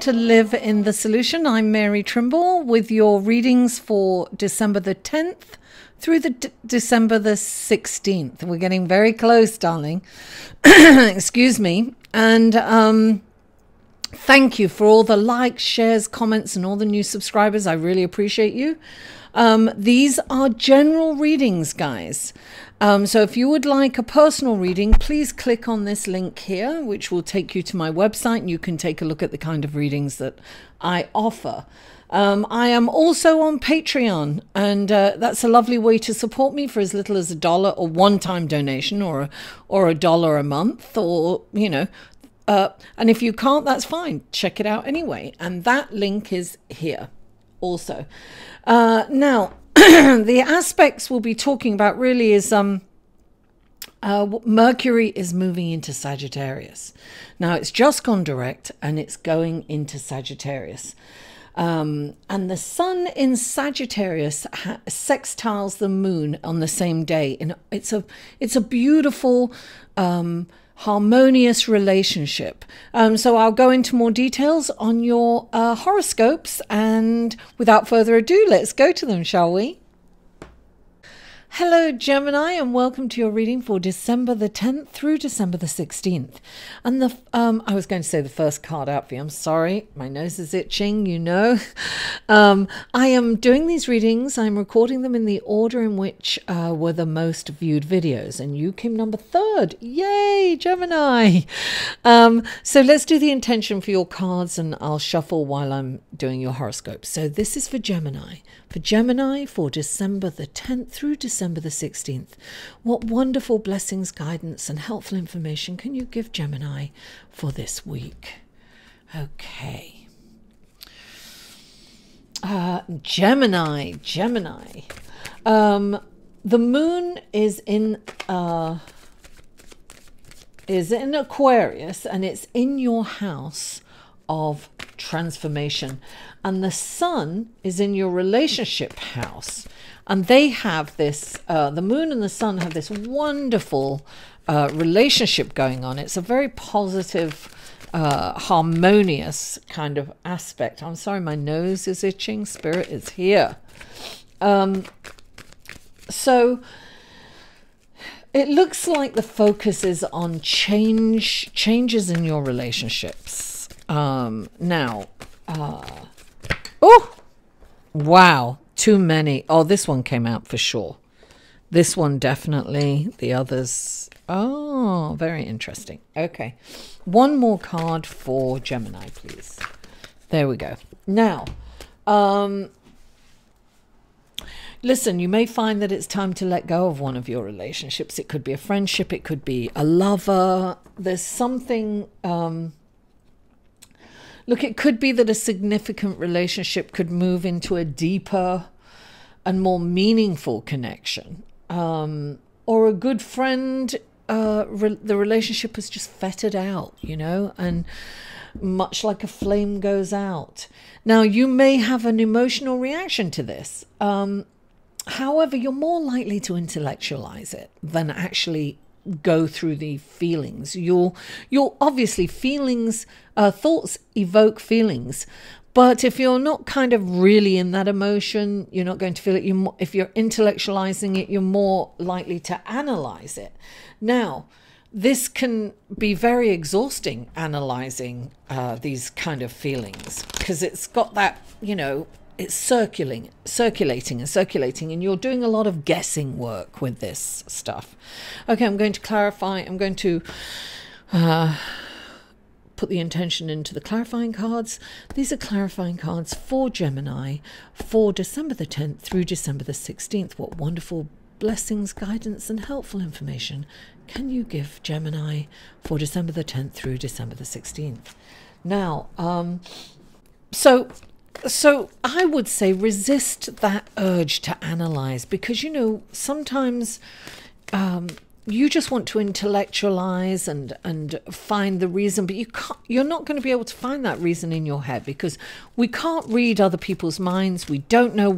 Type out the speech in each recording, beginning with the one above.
to Live in the Solution. I'm Mary Trimble with your readings for December the 10th through the December the 16th. We're getting very close, darling. Excuse me. And thank you for all the likes, shares, comments, and all the new subscribers. I really appreciate you. These are general readings, guys. So if you would like a personal reading, please click on this link here, which will take you to my website, and you can take a look at the kind of readings that I offer. I am also on Patreon, and that's a lovely way to support me for as little as $1 or one-time donation, or $1 a month, or, you know, and if you can't, that's fine. Check it out anyway. And that link is here also. Now, the aspects we'll be talking about really is Mercury is moving into Sagittarius. Now, it's just gone direct and it's going into Sagittarius. And the sun in Sagittarius sextiles the moon on the same day. And it's a beautiful, harmonious relationship. So I'll go into more details on your horoscopes, and without further ado, let's go to them, shall we? Hello, Gemini, and welcome to your reading for December the 10th through December the 16th. And the I was going to say the first card out for you. I'm sorry, my nose is itching, you know. I am doing these readings. I'm recording them in the order in which were the most viewed videos, and you came number 3rd. Yay, Gemini! So let's do the intention for your cards, and I'll shuffle while I'm doing your horoscope. So this is for Gemini. For Gemini, for December the 10th through December the 16th. What wonderful blessings, guidance, and helpful information can you give Gemini for this week? Okay. Gemini. The moon is in Aquarius, and it's in your house of transformation, and the sun is in your relationship house, and they have this the moon and the sun have this wonderful relationship going on. It's a very positive, harmonious kind of aspect. I'm sorry, my nose is itching. Spirit is here. So it looks like the focus is on changes in your relationships. Now, oh, wow, too many. Oh, this one came out for sure. This one definitely. The others, oh, very interesting. Okay, one more card for Gemini, please. There we go. Now, listen, you may find that it's time to let go of one of your relationships. It could be a friendship. It could be a lover. There's something... Look, it could be that a significant relationship could move into a deeper and more meaningful connection. Or a good friend, the relationship has just fettered out, you know, and much like a flame goes out. Now, you may have an emotional reaction to this. However, you're more likely to intellectualize it than actually go through the feelings. You'll obviously feelings, thoughts evoke feelings, but if you're not kind of really in that emotion, you're not going to feel it. If you're intellectualizing it, you're more likely to analyze it. Now, this can be very exhausting, analyzing these kind of feelings, because it's got that, you know, it's circulating, and you're doing a lot of guessing work with this stuff. Okay, I'm going to clarify. I'm going to put the intention into the clarifying cards. These are clarifying cards for Gemini for December the 10th through December the 16th. What wonderful blessings, guidance, and helpful information can you give Gemini for December the 10th through December the 16th? Now, So I would say resist that urge to analyze, because, you know, sometimes you just want to intellectualize and find the reason, but you're not going to be able to find that reason in your head, because we can't read other people's minds. We don't know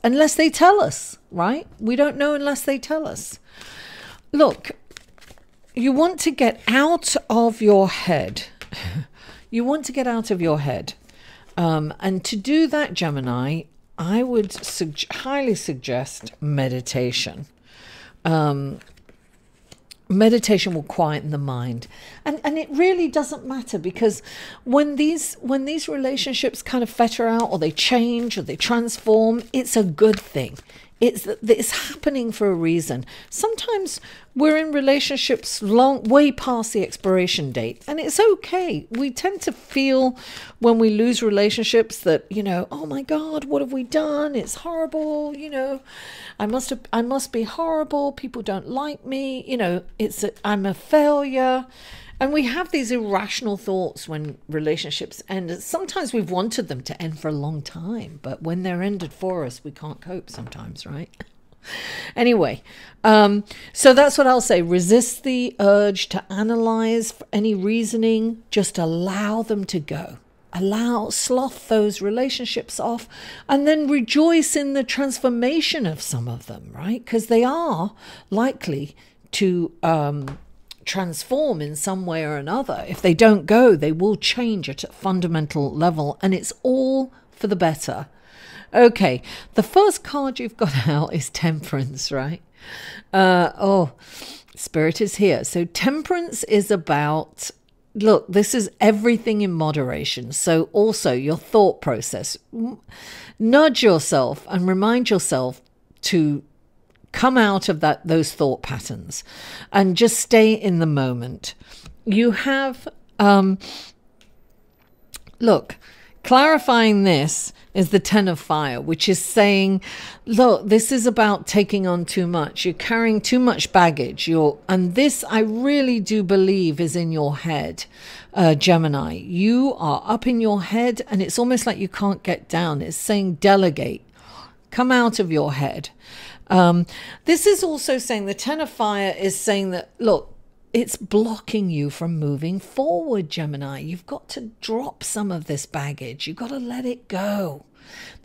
unless they tell us, right? We don't know unless they tell us. Look, you want to get out of your head. You want to get out of your head. And to do that, Gemini, I would highly suggest meditation. Meditation will quieten the mind. And it really doesn't matter, because when these relationships kind of fetter out, or they change, or they transform, it's a good thing. It's happening for a reason. Sometimes we're in relationships way past the expiration date, and it's okay. We tend to feel when we lose relationships that, oh my God, what have we done? It's horrible. I must be horrible. People don't like me. I'm a failure. And we have these irrational thoughts when relationships end. Sometimes we've wanted them to end for a long time, but when they're ended for us, we can't cope sometimes, right? Anyway, so that's what I'll say. Resist the urge to analyze any reasoning. Just allow them to go. Slough those relationships off, and then rejoice in the transformation of some of them, right? Because they are likely to transform in some way or another. If they don't go, they will change at a fundamental level, and it's all for the better. Okay, the first card you've got out is Temperance, right? Spirit is here. So Temperance is about, look, this is everything in moderation. So also your thought process. Nudge yourself and remind yourself to come out of those thought patterns and just stay in the moment. You have, look, clarifying this is the Ten of Fire, which is saying, look, this is about taking on too much. You're carrying too much baggage. And this, I really do believe, is in your head, Gemini. You are up in your head, and it's almost like you can't get down. It's saying delegate. Come out of your head. This is also saying, the Ten of Fire is saying that, look, it's blocking you from moving forward, Gemini. You've got to drop some of this baggage. You've got to let it go.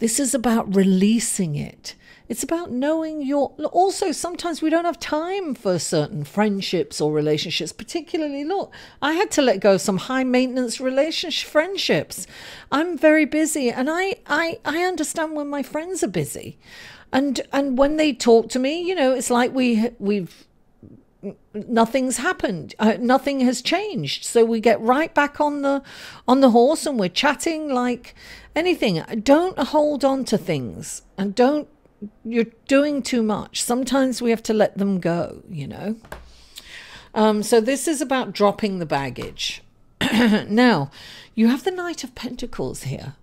This is about releasing it. It's about knowing also, sometimes we don't have time for certain friendships or relationships, particularly, look, I had to let go of some high maintenance friendships. I'm very busy, and I understand when my friends are busy. And when they talk to me, it's like we've nothing's happened. Nothing has changed. So we get right back on the horse, and we're chatting like anything. Don't hold on to things, and you're doing too much. Sometimes we have to let them go, So this is about dropping the baggage. Now, you have the Knight of Pentacles here.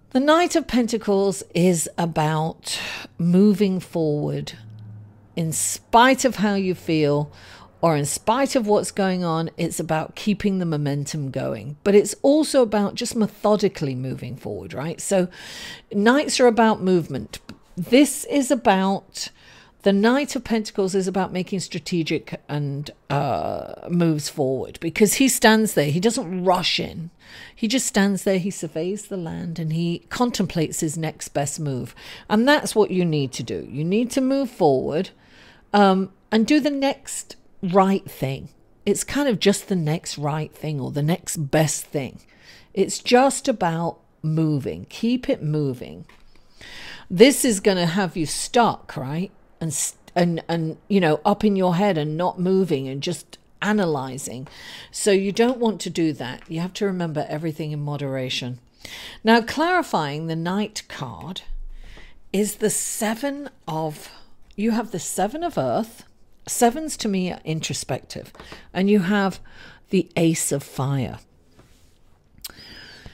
The Knight of Pentacles is about moving forward in spite of how you feel, or in spite of what's going on. It's about keeping the momentum going, but it's also about just methodically moving forward, right? So Knights are about movement. This is about, the Knight of Pentacles is about making strategic and moves forward, because he stands there. He doesn't rush in. He just stands there. He surveys the land, and he contemplates his next best move. And that's what you need to do. You need to move forward and do the next right thing. It's kind of just the next right thing, or the next best thing. It's just about moving. Keep it moving. This is going to have you stuck, right? And up in your head and not moving and just analyzing. So you don't want to do that. You have to remember everything in moderation. Now, clarifying the Knight card is the you have the Seven of Earth. Sevens to me are introspective. And you have the Ace of Fire.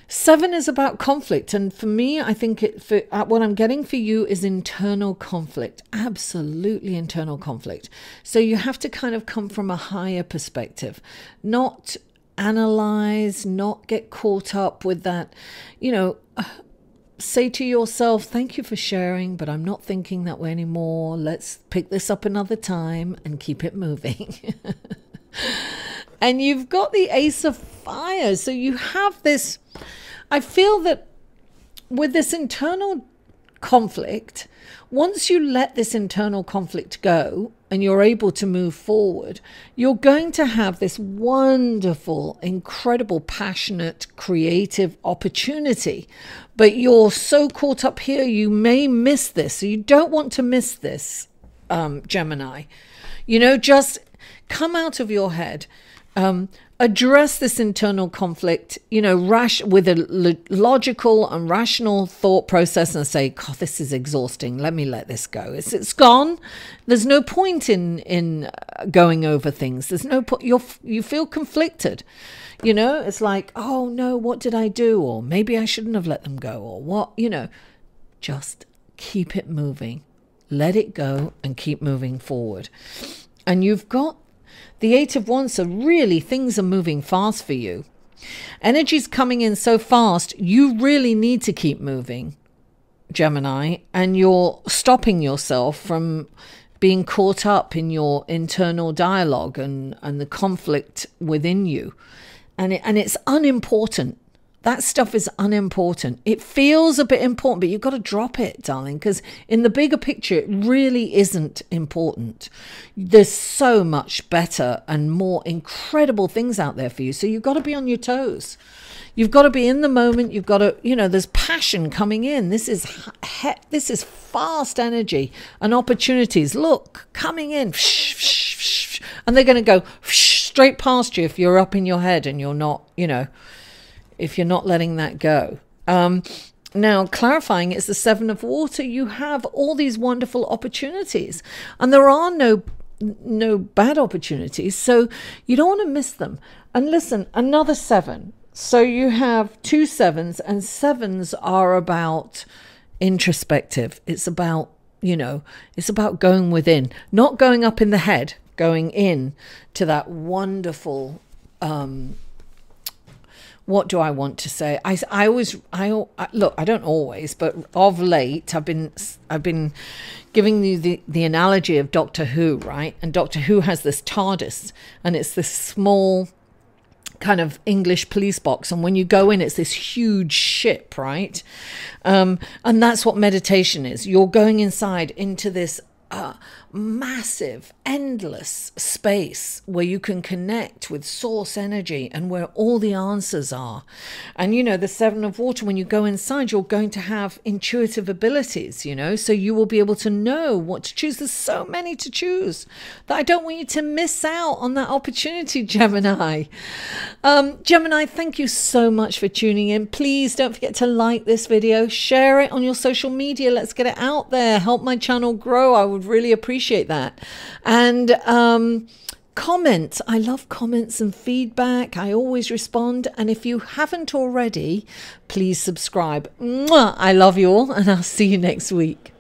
Seven is about conflict, and for me, I think what I'm getting for you is internal conflict, absolutely internal conflict. So you have to kind of come from a higher perspective, not analyze, not get caught up with that, say to yourself, thank you for sharing, but I'm not thinking that way anymore. Let's pick this up another time and keep it moving. And you've got the Ace of Fire. So you have this, I feel that with this internal conflict, once you let this internal conflict go, and you're able to move forward, you're going to have this wonderful, incredible, passionate, creative opportunity. But you're so caught up here, you may miss this. So you don't want to miss this, Gemini. You know, just come out of your head. Address this internal conflict, you know, with a logical and rational thought process, and say, God, this is exhausting. Let me let this go. It's gone. There's no point in going over things. There's no point. You feel conflicted. You know, it's like, oh no, what did I do? Or maybe I shouldn't have let them go. Or what, you know, just keep it moving. Let it go and keep moving forward. And you've got the Eight of Wands, so really things are moving fast for you. Energy's coming in so fast, you really need to keep moving, Gemini, and you're stopping yourself from being caught up in your internal dialogue and the conflict within you. And it's unimportant. That stuff is unimportant. It feels a bit important, but you've got to drop it, darling, because in the bigger picture, it really isn't important. There's so much better and more incredible things out there for you. So you've got to be on your toes. You've got to be in the moment. You've got to, you know, there's passion coming in. This is fast energy and opportunities. Look, coming in. And they're going to go straight past you if you're up in your head and you're not, you know, if you're not letting that go. Now, clarifying, it's the Seven of Water. You have all these wonderful opportunities, and there are no bad opportunities, so you don't want to miss them. And listen, another 7. So you have 2 sevens, and 7s are about introspective. It's about, you know, it's about going within, not going up in the head, going in to that wonderful, what do I want to say? I look, I don't always, but of late, I've been giving you the analogy of Doctor Who, right? And Doctor Who has this TARDIS, and it's this small kind of English police box. And when you go in, it's this huge ship, right? And that's what meditation is. You're going inside into this massive, endless space where you can connect with source energy and where all the answers are. And, you know, the Seven of Water, when you go inside, you're going to have intuitive abilities, you know, so you will be able to know what to choose. There's so many to choose that I don't want you to miss out on that opportunity, Gemini. Gemini, thank you so much for tuning in. Please don't forget to like this video, share it on your social media. Let's get it out there. Help my channel grow. I would really appreciate that. And comment. I love comments and feedback. I always respond. And if you haven't already, please subscribe. Mwah! I love you all, and I'll see you next week.